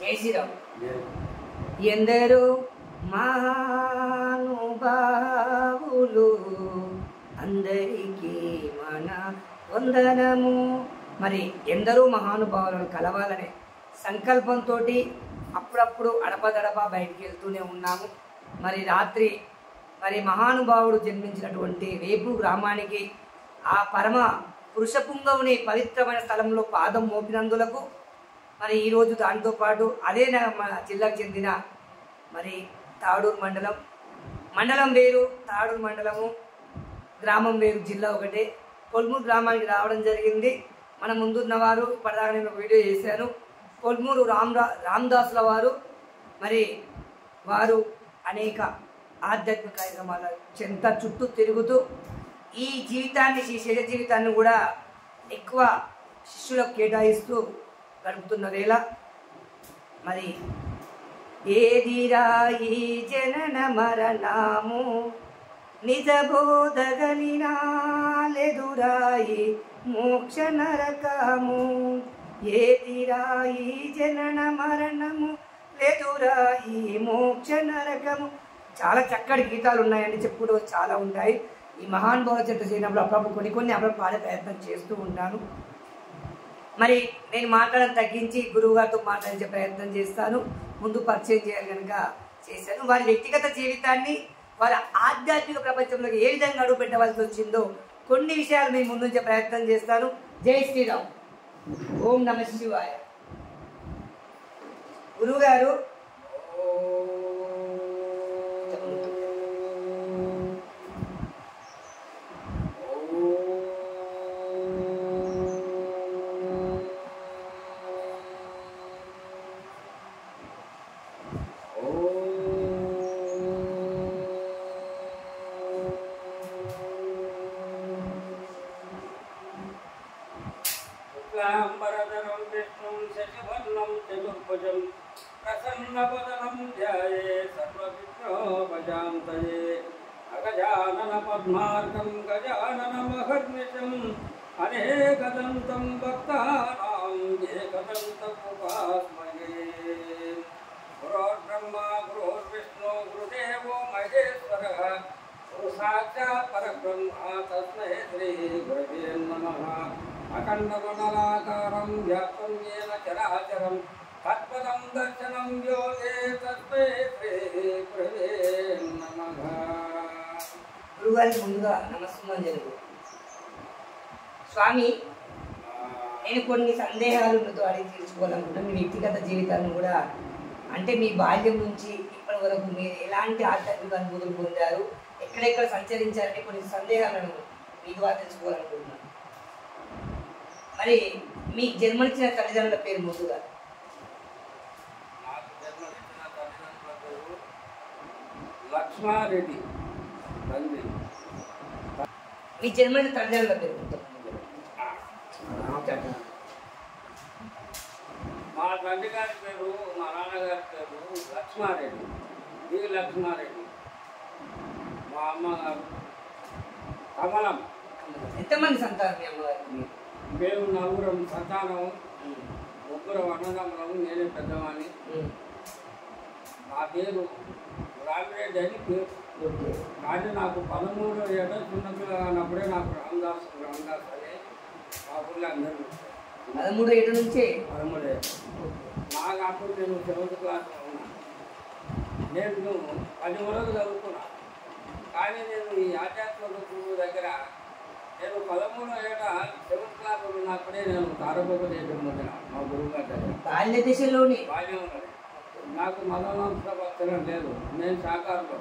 జయశ్రీరామ్. ఎందరో మహానుభావులు అందరికీ మన వందనము. మరి ఎందరో మహానుభావులను కలవాలనే సంకల్పంతో అప్పుడప్పుడు అడపదడప బయటికి వెళ్తూనే ఉన్నాము. మరి రాత్రి మరి మహానుభావుడు జన్మించినటువంటి వేపు గ్రామానికి ఆ పరమ పురుష పుంగవుని పవిత్రమైన స్థలంలో పాదం మోపినందులకు మరి ఈరోజు దాంతోపాటు అదే మన జిల్లాకు చెందిన మరి తాడూరు మండలం వేరు, తాడూరు మండలము గ్రామం వేరు, జిల్లా ఒకటే. కొల్మూరు గ్రామానికి రావడం జరిగింది. మన ముందున్నవారు ఇప్పటిదాకా నేను వీడియో చేశాను. కొల్మూరు రామదాసుల వారు మరి వారు అనేక ఆధ్యాత్మిక కార్యక్రమాల చెంత చుట్టూ తిరుగుతూ ఈ జీవితాన్ని, శ్రీ శేష జీవితాన్ని కూడా ఎక్కువ శిష్యులకు కేటాయిస్తూ గడుపుతున్న వేళ మరి ఏదిరాయి జనన మరణము నిజ బోధగలినాలెదురాయి మోక్ష నరకము. ఏదిరాయి జనన మరణము లెదురాయి మోక్ష నరకము. చాలా చక్కటి గీతాలు ఉన్నాయండి, చెప్పుడు చాలా ఉంటాయి. ఈ మహానుభావ చర్చ చేయనప్పుడు అప్పుడప్పుడు కొన్ని అప్పుడప్పుడు పాడే ప్రయత్నం చేస్తూ ఉంటాను. మరి నేను మాట్లాడడం తగ్గించి గురువుగారితో మాట్లాడించే ప్రయత్నం చేస్తాను. ముందు పరిచయం చేయాలి కనుక చేశాను. వారి వ్యక్తిగత జీవితాన్ని, వారి ఆధ్యాత్మిక ప్రపంచంలోకి ఏ విధంగా అడుగు పెట్టవలసి వచ్చిందో కొన్ని విషయాలు మేము ముందుంచే ప్రయత్నం చేస్తాను. జై శ్రీరామ్. ఓం నమ శివాయ. గురువుగారు వరదరం విష్ణుం శశివర్ణం చతుర్భుజం ప్రసన్నవదనం ధ్యాయే సర్వవిఘ్నోపశాంతయే అగజానన పద్మార్కం గజాననమహర్నిశం అనేకదంతం భక్తానాం ఏకదంతముపాస్మహే. గురోర్బ్రహ్మా గురోర్విష్ణు గురుదేవో మహేశ్వరః గురు సాక్షాత్ పరబ్రహ్మ తస్మై శ్రీ గురవే నమః. అఖండమండలాకారం వ్యాప్తం యేన చరాచరం తత్పదం దర్శనం యోగే తస్మై శ్రీ గురవే నమః. గురుగారికి ముందుగా నమస్కారం జరుగు. స్వామి, నేను కొన్ని సందేహాలు మీతో అడిగి తీర్చుకోవాలనుకుంటున్నాను. మీ వ్యక్తిగత జీవితాన్ని కూడా, అంటే మీ బాల్యం నుంచి ఇప్పటి వరకు మీరు ఎలాంటి ఆధ్యాత్మిక అనుభూతులు పొందారు, ఎక్కడెక్కడ సంచరించారని కొన్ని సందేహాలను మీ ద్వారా తెలుసుకోవాలనుకుంటున్నాను. మరి మీకు జన్మనిచ్చిన తల్లిదండ్రుల పేరు ముందుగా? నాకు జన్మనిచ్చిన తల్లిదండ్రుల పేరు లక్ష్మారెడ్డి తండ్రి. మీ జన్మనిచ్చిన తల్లిదండ్రుల పేరు? మా తండ్రి గారి పేరు, మా నాన్నగారి పేరు లక్ష్మారెడ్డి, డి లక్ష్మారెడ్డి. మా అమ్మగారు కమలం. ఎంతమంది సంతానం మీ అమ్మగారికి? మేము నలుగురం సంతానం, ముగ్గురు అన్నదమ్ములము, నేనే పెద్దవాణ్ణి. నా పేరు రామిరెడ్డి అని పేరు. కానీ నాకు 13 ఏళ్ళ చిన్నపిల్లగా అన్నప్పుడే నాకు రామదాస్ అనే మా ఊళ్ళో అందరూ 13 ఏళ్ళ నుంచే? 13 ఏళ్ళు. నాకు అప్పుడు నేను 7th క్లాస్లో ఉన్నాను. నేను 10 వరకు చదువుకున్నా. కానీ నేను ఈ ఆధ్యాత్మిక గురువు దగ్గర నేను 13 ఏళ్ళ 7th క్లాస్లో ఉన్నప్పుడే నేను తారకోపదేశం పొందిన మా గురువు గారి దగ్గర. బాల్య దశలోనే? బాల్యం ఉన్నది. నాకు మదనాంశ భక్తులం లేదు, నేను సాకారంలో.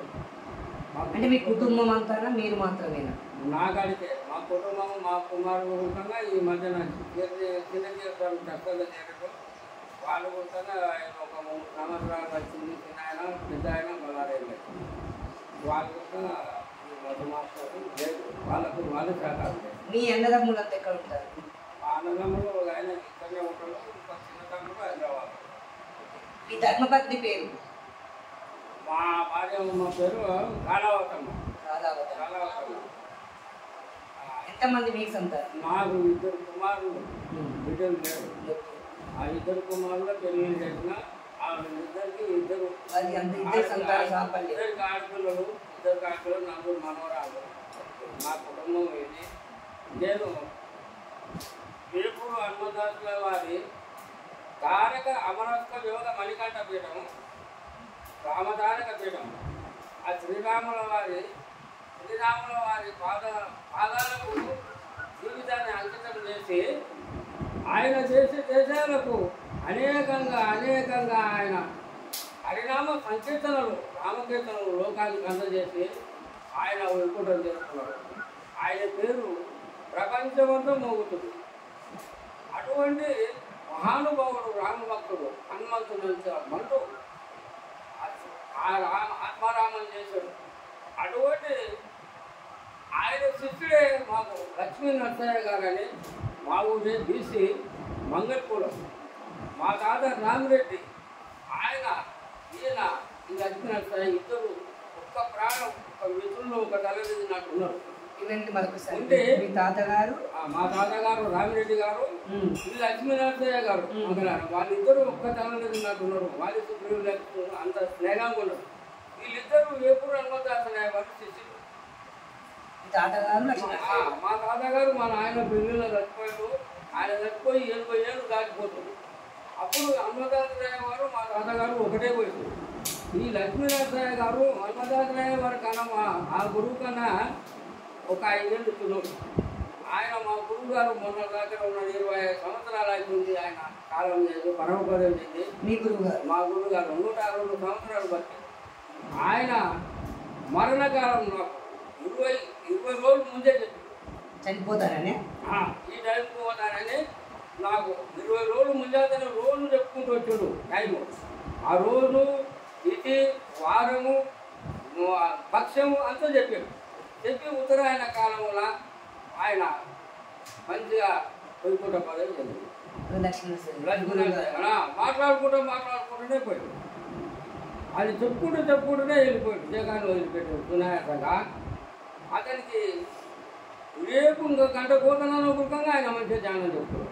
అంటే మీ కుటుంబం అంతా మీరు మాత్రమేనా? నాకడితే మా కుటుంబం, మా కుమారుడు కూడా ఈ మధ్యన చిన్నజీవితం కష్టంగా చేయడం వాళ్ళు కూడా ఒక 3 సంవత్సరాలు వచ్చింది. చిన్న ఆయన, పెద్ద ఆయన, బలారైన వాళ్ళు కూడా మధుమాసం లేదు, వాళ్ళు సాకారం లేదు. మీ అన్నదమ్ములంతా ఎక్కడ ఉంటారు? మా అన్నదమ్ములు ఆయన ఇక్కడనే ఉంటాడు, ఇంకొక చిన్న తమ్ముడు హైదరాబాద్. మీ ధర్మపత్ని పేరు? మా భార్య మా పేరు కాళావతమ్మ. కాళావతమ్మ. ఎంతమంది మీకు సంతానం? మాకు 2 కుమారులు, బిడ్డలు లేరు. ఆ 2 కుమారులు పెళ్లి చేసిన ఇద్దరికి ఇద్దరు అది అంత ఇద్దరు సంతాన సాఫల్యం. ఇద్దరికి ఆడపిల్లలు, నలుగురు మనవరాలు. మా కుటుంబం ఇది. నేను వేపూరు హనుమదాసుల వారి తారక అమరత్వ యోగ మణికంఠ పీఠం, రామతారక పీఠం. ఆ శ్రీరాముల వారి పాదాలకు జీవితాన్ని అంకితం చేసి ఆయన చేసే దేశాలకు అనేకంగా ఆయన హరినామ సంకీర్తనలు, రామకీర్తనలు లోకానికి అందజేసి ఆయన వైకుంఠం చేస్తున్నారు. ఆయన పేరు ప్రపంచమంతా మోగుతుంది. అటువంటి మహానుభావుడు రామభక్తుడు హనుమంతుడు మంటూ ఆత్మారామం చేశాడు. అటువంటి ఆయన శిష్యుడే మాకు లక్ష్మీ నరసయ్య గారని మా ఊరే బీసీ మంగళపూలం. మా తాత రామిరెడ్డి ఈయన ఈ లక్ష్మీ నరసయ్య ఇద్దరు ఒక్క ప్రాణం, ఒక మిత్రులు, ఒక తల్లిదండ్రులు నాకు ఉన్నారు. ఉంటే మా తాతగారు రామిరెడ్డి గారు, ఈ లక్ష్మీ నరసయ్య గారు వాళ్ళిద్దరూ ఒక్క తల్లిదండ్రులు నాకు ఉన్నారు. వాళ్ళ సుప్రీంలు అంత స్నేహంగా ఉన్నారు. వీళ్ళిద్దరూ వేపూరు హనుమదాసయ్య వారి శిష్యులు. మా తాతగారు మా నాయన పెళ్లిలో చచ్చిపోయాడు. ఆయన చచ్చిపోయి 80 ఏళ్ళు దాటిపోతుంది. అప్పుడు హనుమదాసయ్య వారు మా తాతగారు ఒకటే పోయింది. ఈ లక్ష్మీ నరసయ్య గారు హనుమదాసయ్య వారి కన్నా ఆ గురువు కన్నా ఒక 5 ఏళ్ళు చిన్నోడు. ఆయన మా గురువు గారు మొన్న దగ్గర ఉన్న 25 సంవత్సరాలు అవుతుంది. ఆయన కాలం చేసి పరమపదం చెంది మా గురువు గారు 162 సంవత్సరాలు బట్టి ఆయన మరణకాలం నాకు 20 రోజుల ముందే చెప్పి చనిపోతారని, ఈ టైంకి పోతానని నాకు 20 రోజులు ముందే రోజు చెప్పుకుంటూ వచ్చాడు టైము. ఆ రోజు తిథి, వారము, పక్షము అంతా చెప్పి ఉత్తరాయణ కాలంలో ఆయన మంచిగా వైకుంఠ పదవి చెందింది. మాట్లాడుకుంటూనే పోయాడు. అది చెప్పుకుంటూనే వెళ్ళిపోయాడు. జగాన్ని వదిలిపెట్టాడు సునాయాసంగా. అతనికి రేపు ఇంకో గంట పోతున్నాను అనుకుంటా ఆయన మంచిగా ధ్యానం చెప్తాడు.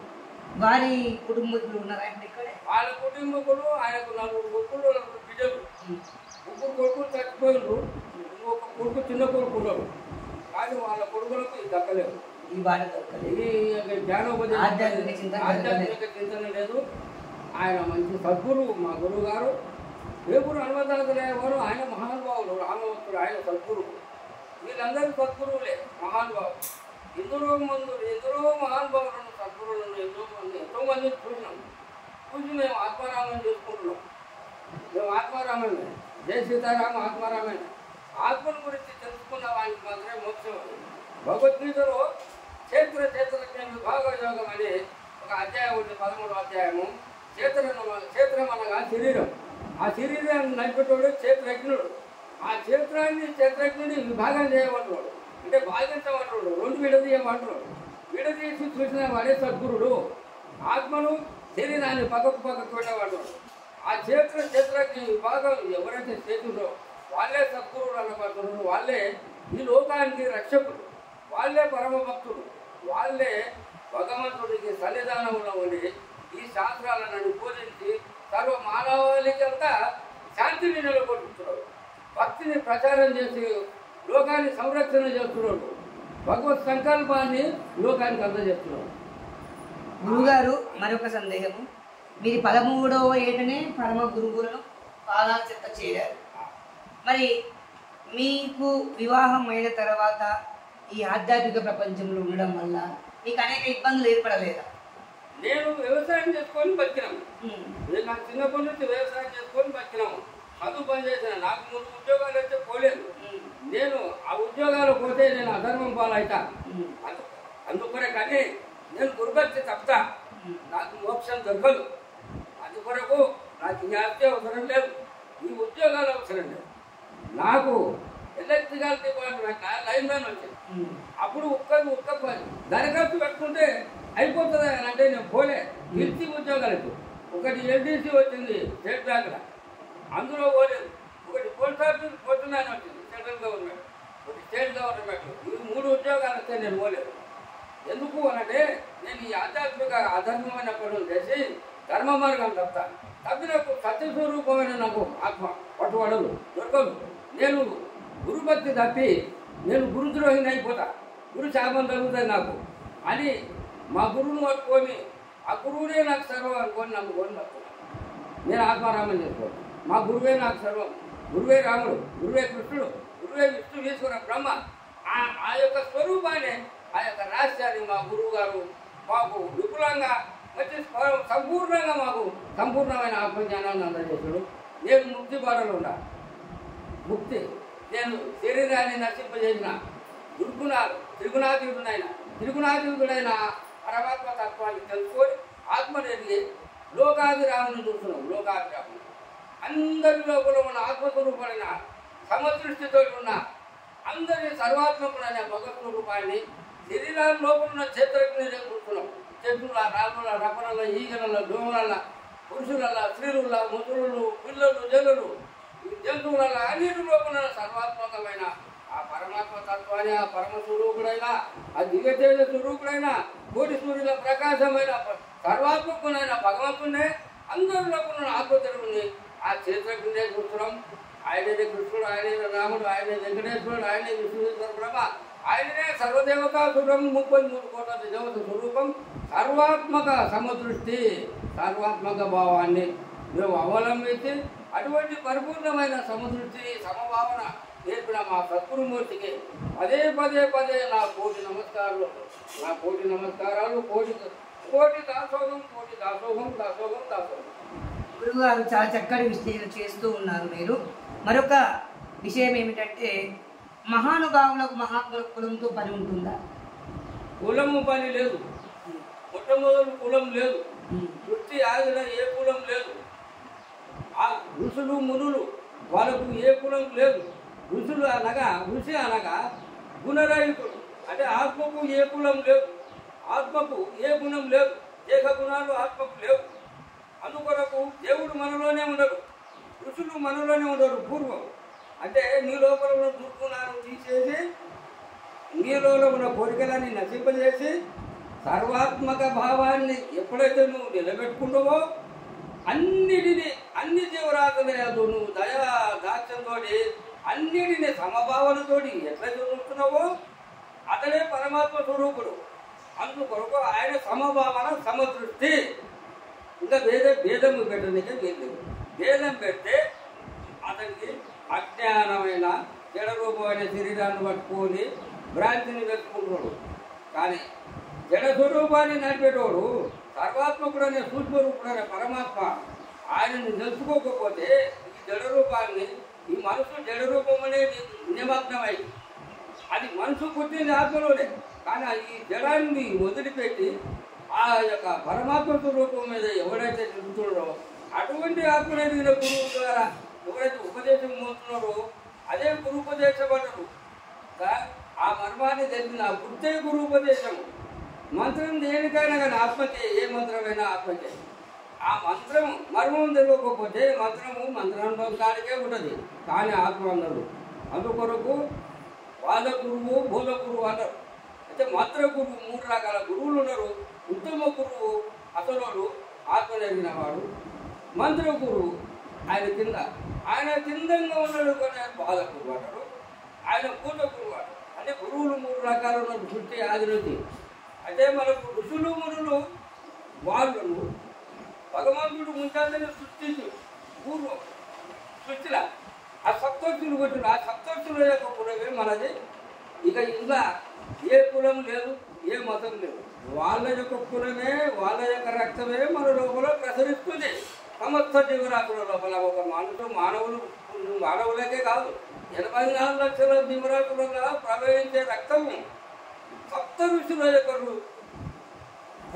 వారి కుటుంబీకులు ఉన్నారా ఇక్కడే? వాళ్ళ కుటుంబకులు ఆయనకు 4 కొడుకులు, 4 బిడ్డలు. 3 కొడుకులు చచ్చిపోయారు. ఇంకొక కొడుకు చిన్న కొడుకు ఉన్నాడు. కానీ వాళ్ళ కొడుకులకు ఇది దక్కలేదు. ఈ జ్ఞానోపదేశం ఆధ్యాత్మిక చింతన లేదు. ఆయన మంచి సద్గురు మా గురువు గారు వేపూరు హనుమదాసయ్య వారు. ఆయన మహానుభావులు, రామభక్తుడు, ఆయన సద్గురు. వీళ్ళందరూ సద్గురువులే, మహానుభావులు. ఎందరో మహానుభావులను, సద్గురువులను ఎంతో మందిని చూసి మేము ఆత్మారామం చేసుకుంటున్నాం. మేము ఆత్మారామమే, జయ సీతారామ ఆత్మారామే. ఆత్మల గురించి తెలుసుకున్న వానికి మాత్రమే మోక్షం. భగవద్గీతలో క్షేత్రజ్ఞ విభాగ యోగం అనే ఒక అధ్యాయం ఉంది, 13వ అధ్యాయము. క్షేత్రం అనగా శరీరం. ఆ శరీరాన్ని నడిపేటోడు క్షేత్రజ్ఞుడు. ఆ క్షేత్రజ్ఞుడి విభాగం చేయమంటున్నాడు, అంటే భాగించమంటున్నాడు, 2 విడదీయమంటున్నాడు. విడదీసి చూసిన వాడే సద్గురుడు. ఆత్మను శరీరాన్ని పక్కకు పెట్టమంటున్నాడు. ఆ క్షేత్రజ్ఞ విభాగం ఎవరైతే చేస్తుందో వాళ్ళే సద్గురుడు అనబడుతున్నారు. వాళ్ళే ఈ లోకానికి రక్షకుడు, వాళ్ళే పరమ భక్తుడు, వాళ్ళే భగవంతుడికి సన్నిధానంలో ఉండి ఈ శాస్త్రాలను బోధించి సర్వ మానవాళికి అంతా శాంతిని నెలకొల్పుతున్నాడు. భక్తిని ప్రచారం చేసి లోకాన్ని సంరక్షణ చేస్తున్నాడు. భగవత్ సంకల్పాన్ని లోకానికి అందజేస్తున్నాడు. గురుగారు, మరొక సందేహము. మీరు 13వ ఏటనే పరమ గురువులను పాదాల చెత్త చేరారు. మరి మీకు వివాహం అయిన తర్వాత ఈ ఆధ్యాత్మిక ప్రపంచంలో ఉండడం వల్ల మీకు అనేక ఇబ్బందులు ఏర్పడలేదా? నేను వ్యవసాయం చేసుకొని బతికినాము. నాకు చిన్నప్పటి నుంచి వ్యవసాయం చేసుకొని బతికినాము. చదువు పని చేసిన నాకు 3 ఉద్యోగాలు అయితే పోలేదు. నేను ఆ ఉద్యోగాలు పోతే నేను అధర్మం పాలవుతా. అందుకొరే కానీ నేను గురుభక్తి తప్పుతా, నాకు మోక్షం దొరకదు. అందుకొరకు నాకు ఈ ఆస్తి అవసరం లేదు, ఈ ఉద్యోగాలు అవసరం లేదు. నాకు ఎలక్ట్రికల్ డిపార్ట్మెంట్ లైన్ మ్యాన్ వచ్చింది. అప్పుడు ఒక్క దరఖాస్తు పెట్టుకుంటే అయిపోతుంది అని అంటే నేను పోలే. పిలిచి ఉద్యోగాలకు ఒకటి ఎల్డీసీ వచ్చింది స్టేట్ బ్యాంకులో, అందులో పోలేదు. ఒకటి పోస్ట్ ఆఫీస్ పోతున్నాను వచ్చింది సెంట్రల్ గవర్నమెంట్, ఒకటి స్టేట్ గవర్నమెంట్. ఈ 3 ఉద్యోగాలు వస్తే నేను పోలేదు. ఎందుకు అనంటే నేను ఈ ఆధ్యాత్మిక అధర్మమైన పనులు చేసి ధర్మ మార్గం తప్పుతాను. తప్పినప్పుడు సత్యస్వరూపమైన నాకు ఆత్మ పట్టుబడదు, దొరకదు. నేను గురుభక్తి తప్పి నేను గురుద్రోహిని అయిపోతా, గురు శాపం తగ్గుతుంది నాకు అని మా గురువును పట్టుకొని ఆ గురువునే నాకు సర్వం అనుకొని నమ్ముకొని బతుకున్నాను. నేను ఆత్మారామం చేసుకోను. మా గురువే నాకు సర్వం. గురువే రాముడు, గురువే కృష్ణుడు, గురువే విష్ణు ఈశ్వర బ్రహ్మ. ఆ యొక్క స్వరూపాన్ని, ఆ యొక్క రహస్యాన్ని మా గురువు గారు మాకు విపులంగా మంచి సంపూర్ణంగా మాకు సంపూర్ణమైన ఆత్మజ్ఞానాన్ని అందజేశాడు. నేను ముక్తి బాటలో ఉన్నా. ముక్తి నేను శరీరాన్ని నశింపజేసిన త్రిగుణాతీతుడైన పరమాత్మ తత్వాన్ని తెలుసుకొని ఆత్మనేది లోకాభిరాముని చూస్తున్నాం. లోకాభిరాముని అందరి లోపల ఉన్న ఆత్మస్వరూపమైన సమదృష్టితో ఉన్న అందరి సర్వాత్మకుడైన భగవత్ రూపాన్ని శరీరాల లోపల ఉన్న క్షేత్రజ్ఞ చూస్తున్నాం. చెట్టుల, రాముల, రపణల, ఈగల, దోమల, పురుషుల, స్త్రీల, ముసలు, పిల్లలు, జనులు, జంతువుల అన్నిటి లోపల సర్వాత్మకమైన ఆ పరమాత్మ తత్వాన్ని, ఆ పరమ స్వరూపుడైన, ఆ దివ్యతేజ స్వరూపుడైన, కోటి సూర్యుల ప్రకాశమైన సర్వాత్మకుడైన భగవంతుడే అందరి లోపల ఆత్మతరువుని ఆ క్షేత్రజ్ఞే చూస్తున్నాం. ఆయననే కృష్ణుడు, ఆయనే రాముడు, ఆయనే వెంకటేశ్వరుడు, ఆయనే విష్ణుశ్వర బ్రహ్మ, ఆయననే సర్వదేవతా స్వరూపం, 33 కోట్ల దేవత స్వరూపం. సర్వాత్మక సమదృష్టి, సర్వాత్మక భావాన్ని మేము అవలంబించి అటువంటి పరిపూర్ణమైన సమదృష్టి, సమభావన నేర్పిన మా సద్గురుమూర్తికి పదే నా కోటి నమస్కారాలు, కోటి దాసోహం. గురువుగారు చాలా చక్కటి విశ్లేషణ చేస్తూ ఉన్నారు. మీరు మరొక విషయం ఏమిటంటే, మహానుభావులకు మహాత్ముల కులంతో పని ఉంటుందా? కులము పని లేదు. మొట్టమొదటి కులం లేదు. వృత్తి ఆగిన ఏ కులం లేదు. ఆ ఋషులు మునులు వాళ్ళకు ఏ కులం లేదు. ఋషి అనగా గుణరహితుడు. అంటే ఆత్మకు ఏ కులం లేదు, ఆత్మకు ఏ గుణం లేదు, దేహ గుణాలు ఆత్మకు లేవు. అందుకొరకు దేవుడు మనలోనే ఉండడు, ఋషులు మనలోనే ఉండరు. పూర్వం అంటే నీ లోపల ఉన్న దుర్గుణాలను తీసేసి, నీలో ఉన్న కోరికలని నశింపజేసి, సర్వాత్మక భావాన్ని ఎప్పుడైతే నువ్వు నిలబెట్టుకుంటావో అన్ని జీవరాశులు నువ్వు దయా దాక్ష్యంతో అన్నిటిని సమభావనతోటి ఎట్లయితే చూస్తున్నావో అతడే పరమాత్మ స్వరూపుడు. అందుకొరకు ఆయన సమభావన, సమదృష్టి. ఇంకా భేదము పెట్టడానికే లేదు. భేదం పెడితే అతనికి అజ్ఞానమైన జడరూపమైన శరీరాన్ని పట్టుకొని భ్రాంతిని వెతుకుంటున్నాడు. కానీ జడ స్వరూపాన్ని నడిపేటోడు సర్వాత్మకుడనే సూక్ష్మరూపుడనే పరమాత్మ ఆయనని తెలుసుకోకపోతే ఈ జడ రూపాన్ని, ఈ మనసు జడ రూపం అనేది నిమగ్నమై, అది మనసు పుట్టింది ఆత్మలోనే. కానీ ఈ జడాన్ని వదిలిపెట్టి ఆ యొక్క పరమాత్మ స్వరూపం మీద ఎవరైతే నిలుపుతున్నాడో అటువంటి ఆత్మనేది గురువు ద్వారా ఎవరైతే ఉపదేశం పొందుతున్నారో అదే గురుపదేశపడరు. ఆ మర్మాన్ని తెలిసిన ఆ బుద్ధే గురుపదేశం. మంత్రం దేనికైనా కానీ ఆత్మకే, ఏ మంత్రమైనా ఆత్మకే. ఆ మంత్రం మర్మం తెలియకపోతే మంత్రానుభవానికే ఉంటుంది, కానీ ఆత్మ అన్నారు. అందుకొరకు వాద గురువు, బోధ గురువు అన్నారు. అయితే మంత్ర గురువు 3 రకాల గురువులు ఉన్నారు. ఉత్తమ గురువు అసలు ఆత్మ జరిగిన వాడు. మంత్ర గురువు ఆయన కిందంగా ఉన్నాడు కానీ బాధ గురువు అంటారు. ఆయన పూత గురువు అంటారు. అంటే గురువులు 3 రకాలు ఉన్నారు సృష్టి ఆది నుంచి. అయితే మనకు ఋషులు మునులు వాళ్ళను భగవంతుడు ముంచాలని సృష్టించు. పూర్వం సృష్టిలా ఆ సప్తర్షులు కొట్టిన ఆ సప్తర్షుల యొక్క కులమే మనది. ఇక ఇంకా ఏ కులం లేదు, ఏ మతం లేదు. వాళ్ళ యొక్క కులమే, వాళ్ళ యొక్క రక్తమే మన లోపల ప్రసరిస్తుంది. సమస్త జీవరాశుల లోపల ఒక మానవులకే కాదు 84 లక్షల జీవరాశులుగా ప్రవహించే రక్తము సప్త ఋషుల యొక్క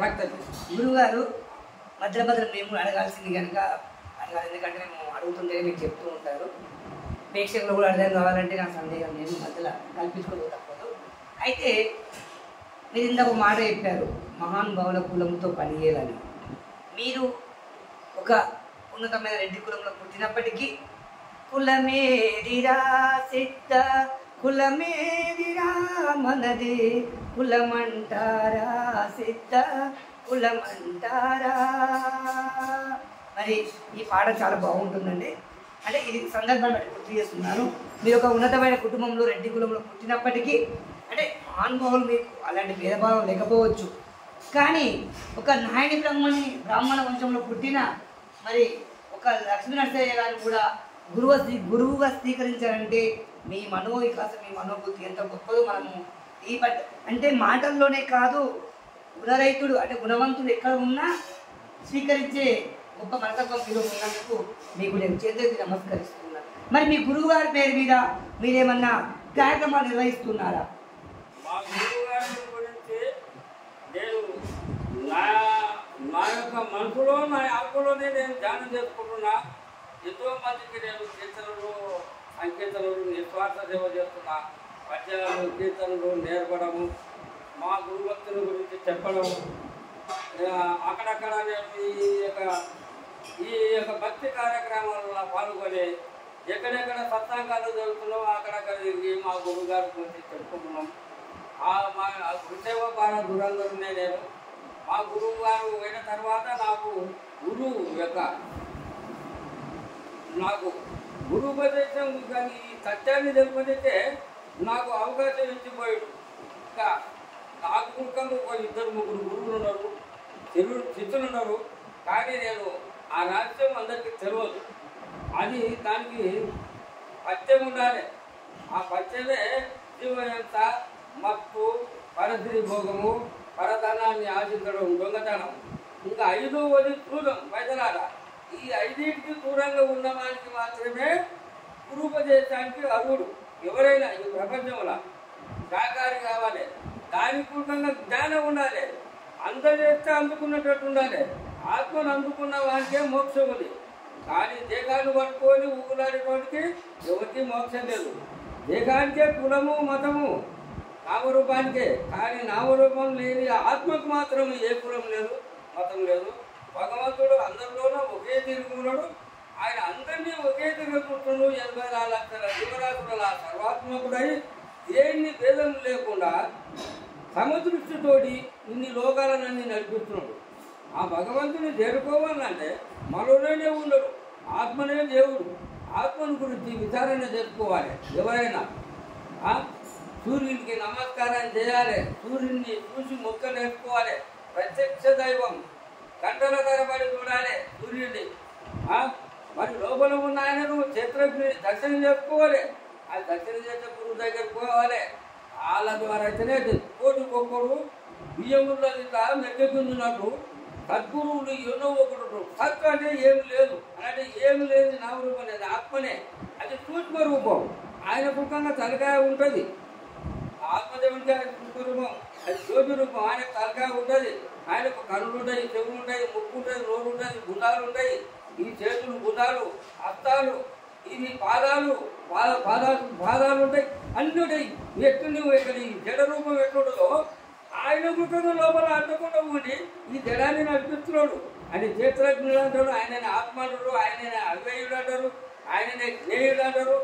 రక్తం. గురువుగారు మధ్య మేము అడగాల్సింది కనుక అడగాలి, ఎందుకంటే మేము అడుగుతుంటే మీకు చెప్తూ ఉంటారు. ప్రేక్షకులు కూడా అర్థం కావాలంటే నా సందేహం నేను మధ్యలో కల్పించుకోవడం తప్పదు. అయితే మీరు ఇందాక మాట చెప్పారు, మహానుభావుల కులంతో పనిచేయాలని. మీరు ఒక ఉన్నతమైన రెడ్డి కులంలో పుట్టినప్పటికీ కులమేదిరా సిద్ధ, కులమేదిరా మనది, కులమంటారా సిద్ధ, కులమంటారా. మరి ఈ పాట చాలా బాగుంటుందండి. అంటే ఇది సందర్భాన్ని బట్టి గుర్తు చేస్తున్నాను. మీరు ఒక ఉన్నతమైన కుటుంబంలో రెడ్డి కులంలో పుట్టినప్పటికీ అంటే మహానుభావులు మీకు అలాంటి భేదభావం లేకపోవచ్చు, కానీ ఒక నాయని బ్రాహ్మణ వంశంలో పుట్టిన మరి ఒక లక్ష్మీ నరసయ్య గారిని కూడా గురువుగా స్వీకరించారంటే మీ మనోవికాసం మీ మనోబుద్ధి ఎంత గొప్పదో మనము అంటే మాటల్లోనే కాదు, గుణరైతుడు అంటే గుణవంతుడు ఎక్కడ ఉన్నా స్వీకరించే గొప్ప మనస్తత్వం మీరు ఉన్నందుకు మీకు నేను చేతులెత్తి నమస్కరిస్తున్నాను. మరి మీ గురువు గారి పేరు మీద మీరేమన్నా కార్యక్రమాలు నిర్వహిస్తున్నారా? మా గురువు గారి గురించి నేను నా యొక్క మనసులో నా ఆత్మలోనే నేను ధ్యానం చేసుకుంటున్నా. ఎంతో మందికి నేను కీర్తనలు సంకీర్తనలు నిస్వార్థ సేవ చేస్తున్నా. పద్యాలు కీర్తనలు నేర్పడము, మా గురుభక్తుల గురించి చెప్పడం, అక్కడక్కడ నేను ఈ యొక్క భక్తి కార్యక్రమాలలో పాల్గొని ఎక్కడెక్కడ సత్సంగాలు జరుగుతున్నామో అక్కడక్కడ తిరిగి మా గురువు గారి గురించి చెప్పుకుంటున్నాం. మా గురుసేవ ద్వారా దురందరునే నేను. మా గురువు గారు అయిన తర్వాత నాకు గురువుపదేశం కానీ ఈ సత్యాన్ని తెలుపదైతే నాకు అవకాశం ఇచ్చిపోయాడు. ఇంకా నాకు ముఖంగా ఒక 2-3 గురువులు ఉన్నారు, శిష్యులు ఉన్నారు. కానీ నేను ఆ రహస్యం అందరికీ తెలియదు. అది దానికి పత్యం ఉండాలి. ఆ పత్యమే జీవయంత మత్తు, పరశ్రీ భోగము, పరధనాన్ని ఆశించడం, దొంగతనం. ఇంకా 5వది క్రూరం బయటలాడ. ఈ 5టికి దూరంగా ఉన్న వారికి మాత్రమే గురుపదేశానికి అర్హుడు. ఎవరైనా ఈ ప్రపంచంలో సాకారి కావాలి, దాని పూర్వకంగా జ్ఞానం ఉండాలి, అందజేస్తే అందుకున్నట్టు ఉండాలి. ఆత్మను అందుకున్న వానికే మోక్షం ఉంది. కానీ దేహాన్ని పట్టుకొని ఊగులాడేటోడికి ఎవరికి మోక్షం లేదు. దేహానికే కులము మతము నామరూపానికే, కానీ నామరూపం లేని ఆత్మకు మాత్రం ఏ కులం లేదు, మతం లేదు. భగవంతుడు అందరిలోనూ ఒకే తిరుగుతున్నాడు. ఆయన అందరినీ ఒకే తిరుగుతున్నాడు. 84 లక్షల జీవరాశుల సర్వాత్మకుడై దేన్ని భేదం లేకుండా సమదృష్టితోటి ఇన్ని లోకాలన్నీ నడిపిస్తున్నాడు. ఆ భగవంతుని చేరుకోవాలంటే మనలోనే ఉండడు, ఆత్మనే దేవుడు. ఆత్మను గురించి విచారణ చేసుకోవాలి. ఎవరైనా సూర్యునికి నమస్కారం చేయాలి, సూర్యుడిని చూసి మొక్కలు వేసుకోవాలి. ప్రత్యక్ష దైవం గంటల తరబడి చూడాలి సూర్యుడిని. మరి లోపల ఉన్న ఆయనను క్షేత్రజ్ఞుని దర్శనం చేసుకోవాలి. ఆ దర్శనం చేసే గురువు దగ్గరికి పోవాలి. వాళ్ళ ద్వారా అయితేనే కోటికొక్కడు బియ్యముల్లో ఇట్లా మెగ్గెక్కున్నట్టు సద్గురువులు ఎన్నో ఒకటి. సత్ అంటే ఏమి లేదు, అంటే ఏమి లేదు నామరూపం లేదు, ఆత్మనే. అది సూక్ష్మ రూపం. ఆయన ముఖంగా తలకాయ ఉంటుంది. ఆత్మదేవునికి ఆయన సూక్ష్మ రూపం, అది జ్యోతి రూపం. ఆయనకు తలకాయ ఉంటుంది, ఆయనకు కన్నులు ఉంటాయి, చెవులు ఉంటాయి, ముక్కు ఉంటుంది, నోరు ఉంటుంది, గుండాలు ఉంటాయి. ఈ చేతులు గుండాలు, హస్తాలు, ఇవి పాదాలు ఉంటాయి, అన్నీ ఉంటాయి. ఎట్టు నువ్వు ఇక్కడ ఈ జడ రూపం ఎట్లుంటుందో ఆయన ముఖంగా లోపల అంటకుండా ఉండి ఈ జడాన్ని నడిపిస్తున్నాడు. ఆయన చేతులజ్ఞుడు అంటారు, ఆయనని ఆత్మనుడు, ఆయనని అవ్యయుడు అంటారు, ఆయనని జ్ఞేయుడు అంటారు,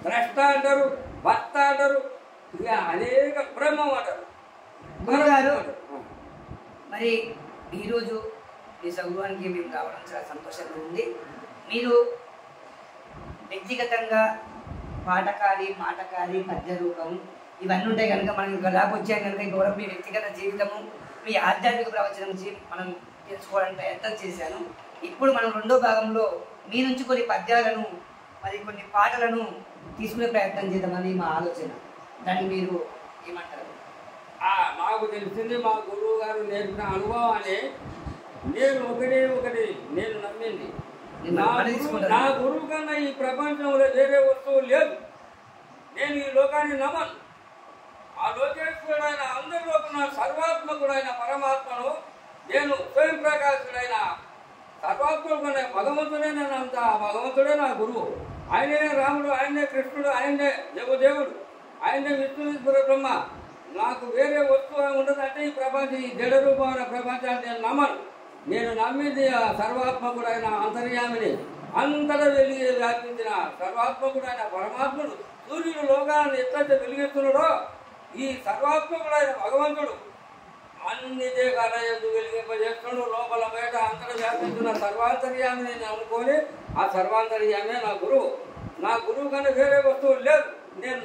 ద్రష్ట అంటారు, భర్త అంటారు, ఇక అనేక బ్రహ్మం అంటారు. మరి ఈరోజు ఈ సౌరవానికి మేము రావడం చాలా సంతోషంగా ఉంది. మీరు వ్యక్తిగతంగా పాటకారి, మాటకారి, పద్య రూపం ఇవన్నీ ఉంటాయి కనుక మనం ఇక్కడ దాకా వచ్చాం కనుక గౌరవం మీ వ్యక్తిగత జీవితము, మీ ఆధ్యాత్మిక ప్రవచనం నుంచి మనం తెలుసుకోవడానికి ప్రయత్నం చేశాను. ఇప్పుడు మనం 2వ భాగంలో మీ నుంచి కొన్ని పద్యాలను మరి కొన్ని పాటలను తీసుకునే ప్రయత్నం చేద్దామని మా ఆలోచన. దాన్ని మీరు ఏమంటారు? నాకు తెలిసింది మా గురువు గారు నేర్పిన అనుభవాన్ని నేను ఒకటి నేను నమ్మింది. నా గురువు కన్నా ఈ ప్రపంచంలో వేరే వస్తువు లేదు. నేను ఈ లోకాన్ని నమ్మను. ఆ లోకేశ్వరుడైన అందరిలో ఉన్న సర్వాత్మకుడైన పరమాత్మను నేను స్వయం ప్రకాశుడైన సర్వాత్మకుడైన భగవంతుడే నేను అంతా. భగవంతుడే నా గురువు. ఆయనే రాముడు, ఆయనే కృష్ణుడు, ఆయనే దేవదేవుడు, ఆయనే విష్ణువీశ్వర బ్రహ్మ. నాకు వేరే వస్తువు ఉండదంటే ఈ ప్రపంచం, ఈ జడ రూపమైన ప్రపంచాన్ని నేను నమ్మను. నేను నమ్మింది ఆ సర్వాత్మకుడైన అంతర్యామిని, అంతటా వెలిగి వ్యాపించిన సర్వాత్మకుడైన పరమాత్ముడు. సూర్యుడు లోకాలను ఎట్లయితే వెలిగిస్తున్నాడో ఈ సర్వాత్మకుడైన భగవంతుడు అన్నిదే కళ ఎందుకు వెలిగింపజేస్తున్నాడు లోపల బయట అంతటా వ్యాపించిన సర్వాంతర్యాన్ని నేను అనుకొని ఆ సర్వాంతర్యామే నా గురువు కన్నా వేరే వస్తువు లేదు. నేను